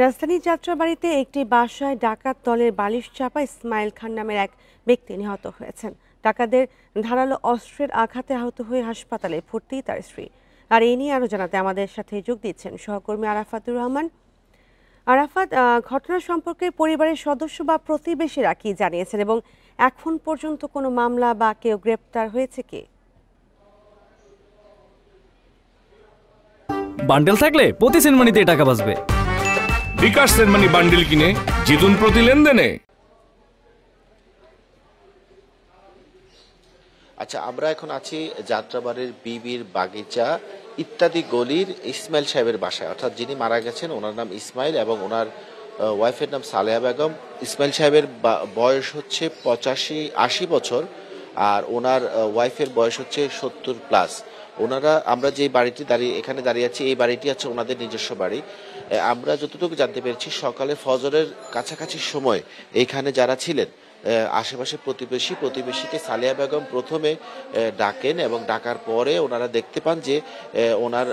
রাজধানীর যাত্রাবাড়ীতে একটি বাসায় ডাকাত দলের বালিশ চাপা ইসমাইল খান নামের এক ব্যক্তি নিহত হয়েছেন। ডাকাতদের ধারালো অস্ত্রের আঘাতে আহত হয়ে হাসপাতালে ভর্তি তার স্ত্রী। আর এই নিয়ে আরো জানাতে আমাদের সাথে যোগ দিচ্ছেন সহকর্মী আরাফাতুর রহমান। আরাফাত, ঘটনা সম্পর্কে পরিবারের সদস্য বা প্রতিবেশীরা কি জানিয়েছেন এবং এখন পর্যন্ত কোনো মামলা বা কেউ গ্রেপ্তার হয়েছে কি? বান্ডেল থাকলে প্রতি সেনমানিতে টাকা বাঁচবে। বিকাশ সেনমানি বান্ডেল কিনে জিতুন প্রতি লেনদেনে। আচ্ছা, আমরা এখন আছি যাত্রাবাড়ির বিবির বাগিচা ইত্যাদি গলির ইসমাইল সাহেবের বাসায়, অর্থাৎ যিনি মারা গেছেন ওনার নাম ইসমাইল এবং ওনার ওয়াইফের নাম সালেহা বেগম। ইসমাইল সাহেবের বয়স হচ্ছে 85-80 বছর আর ওনার ওয়াইফের বয়স হচ্ছে 70+। ওনারা, আমরা যে বাড়িটি এখানে দাঁড়িয়ে আছি, এই বাড়িটি আছে ওনাদের নিজস্ব বাড়ি। আমরা যতটুকু জানতে পেরেছি সকালে ফজরের কাছাকাছি সময় এইখানে যারা ছিলেন আশেপাশে প্রতিবেশীকে সালেহা বেগম প্রথমে ডাকেন এবং ডাকার পরে ওনারা দেখতে পান যে ওনার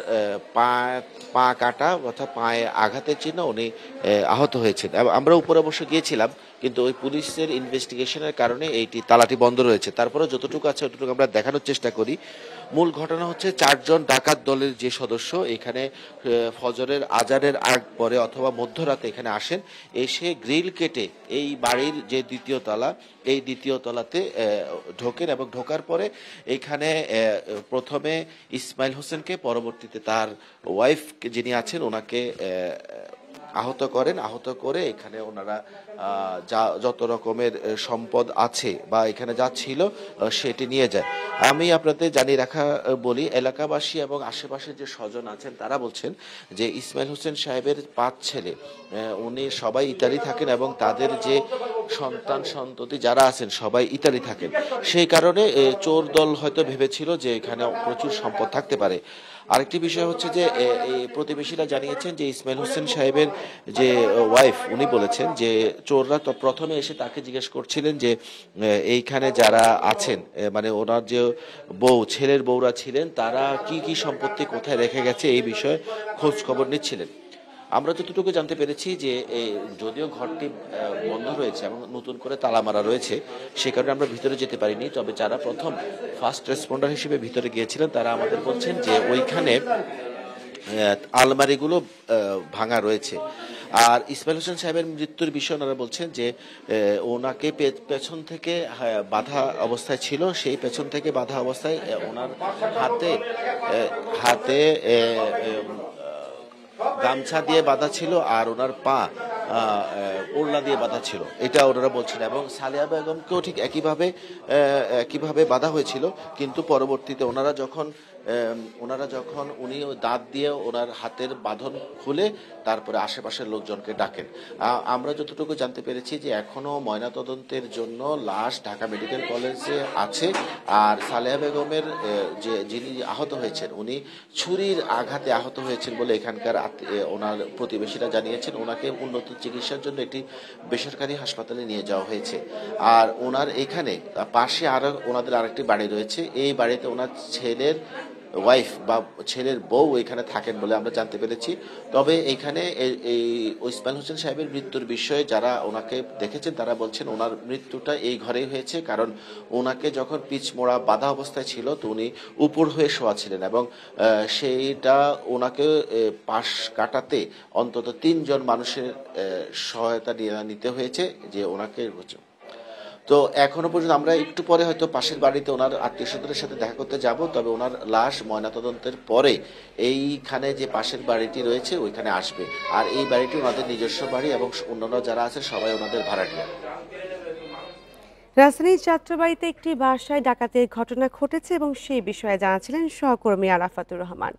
পা কাটা অর্থাৎ পায়ে আঘাতের চিহ্ন, উনি আহত হয়েছেন। আমরা উপরে অবশ্য গিয়েছিলাম, কিন্তু ওই পুলিশের ইনভেস্টিগেশনের কারণে এইটি তালাটি বন্ধ রয়েছে। তারপরে যতটুকু আছে ততটুকু আমরা দেখানোর চেষ্টা করি। মূল ঘটনা হচ্ছে 4 জন ডাকাত দলের যে সদস্য এখানে ফজরের আজানের আগ পরে অথবা মধ্যরাতে এখানে আসেন, এসে গ্রিল কেটে এই বাড়ির যে দ্বিতীয় তলা, এই দ্বিতীয় তলাতে ঢোকেন এবং ঢোকার পরে এখানে প্রথমে ইসমাইল হোসেনকে, পরবর্তীতে তার ওয়াইফ যিনি আছেন ওনাকে আহত করে এখানে ওনারা যত রকমের সম্পদ আছে বা এখানে যা ছিল সেটি নিয়ে যায়। আমি আপনাদের জানিয়ে রাখা বলি, এলাকাবাসী এবং আশেপাশের যে স্বজন আছেন তারা বলছেন যে ইসমাইল হোসেন সাহেবের 5 ছেলে, উনি সবাই ইতালি থাকেন এবং তাদের যে সন্ততি যারা আছেন সবাই ইতালি থাকেন। সেই কারণে চোর দল হয়তো ভেবেছিল যে এখানে প্রচুর সম্পদ থাকতে পারে। আরেকটি বিষয় হচ্ছে যে প্রতিবেশীরা জানিয়েছেন যে ইসমাইল হোসেন সাহেবের যে ওয়াইফ, উনি বলেছেন যে চোররা তো প্রথমে এসে তাকে জিজ্ঞেস করছিলেন যে এইখানে যারা আছেন, মানে ওনার যে ছেলের বউরা ছিলেন, তারা কি কি সম্পত্তি কোথায় রেখে গেছে এই বিষয়ে খোঁজ খবর নিচ্ছিলেন। আমরা যতটুকু জানতে পেরেছি যে যদিও ঘরটি বন্ধ রয়েছে এবং নতুন করে তালা মারা রয়েছে, সে কারণে আমরা ভিতরে যেতে পারিনি। তবে যারা প্রথম ফার্স্ট রেসপন্ডার হিসেবে ভিতরে গিয়েছিলেন তারা আমাদের বলছেন যে ওইখানে আলমারিগুলো ভাঙা রয়েছে। আর ইসমাইল হোসেন সাহেবের মৃত্যুর বিষয়ে ওনারা বলছেন যে ওনাকে পেছন থেকে বাধা অবস্থায় ছিল, সেই পেছন থেকে বাধা অবস্থায় ওনার হাতে গামছা দিয়ে বাঁধা ছিল আর ওনার পা ওড়না দিয়ে বাঁধা ছিল, এটা ওনারা বলছেন। এবং সালেহা বেগমকেও ঠিক একইভাবে বাঁধা হয়েছিল, কিন্তু পরবর্তীতে ওনারা যখন উনি দাঁত দিয়ে ওনার হাতের বাঁধন খুলে তারপরে আশেপাশের লোকজনকে ডাকেন। আমরা যতটুকু জানতে পেরেছি যে এখনো ময়নাতদন্তের জন্য লাশ ঢাকা মেডিকেল কলেজে আছে। আর সালেহা বেগমের যিনি আহত হয়েছেন, উনি ছুরির আঘাতে আহত হয়েছেন বলে এখানকার ওনার প্রতিবেশীরা জানিয়েছেন। ওনাকে উন্নত চিকিৎসার জন্য একটি বেসরকারি হাসপাতালে নিয়ে যাওয়া হয়েছে। আর ওনার এখানে পাশে ওনাদের আরেকটি বাড়ি রয়েছে, এই বাড়িতে ওনার ছেলের ওয়াইফ বা ছেলের বউ এখানে থাকেন বলে আমরা জানতে পেরেছি। তবে এখানে এই ইসমাইল হোসেন সাহেবের মৃত্যুর বিষয়ে যারা ওনাকে দেখেছেন তারা বলছেন ওনার মৃত্যুটা এই ঘরেই হয়েছে, কারণ ওনাকে যখন পিচমোড়া বাঁধা অবস্থায় ছিল তো উনি উপর হয়ে শোয়া ছিলেন এবং সেইটা ওনাকে পাশ কাটাতে অন্তত 3 জন মানুষের সহায়তা নিতে হয়েছে যে ওনাকে। তো এখনো পর্যন্ত আমরা একটু পরে হয়তো পাশের বাড়িতে ওনার আত্মীয় স্বজনের সাথে দেখা করতে যাব, তবে ওনার লাশ ময়নাতদন্তের পরে এইখানে যে পাশের বাড়িটি রয়েছে ওইখানে আসবে। আর এই বাড়িটি ওনাদের নিজস্ব বাড়ি এবং অন্যান্য যারা আছে সবাই ওনাদের ভাড়াটিয়া। রাজধানীর যাত্রাবাড়ীতে একটি বাসায় ডাকাতির ঘটনা ঘটেছে এবং সেই বিষয়ে জানাচ্ছিলেন সহকর্মী আরাফাতুর রহমান।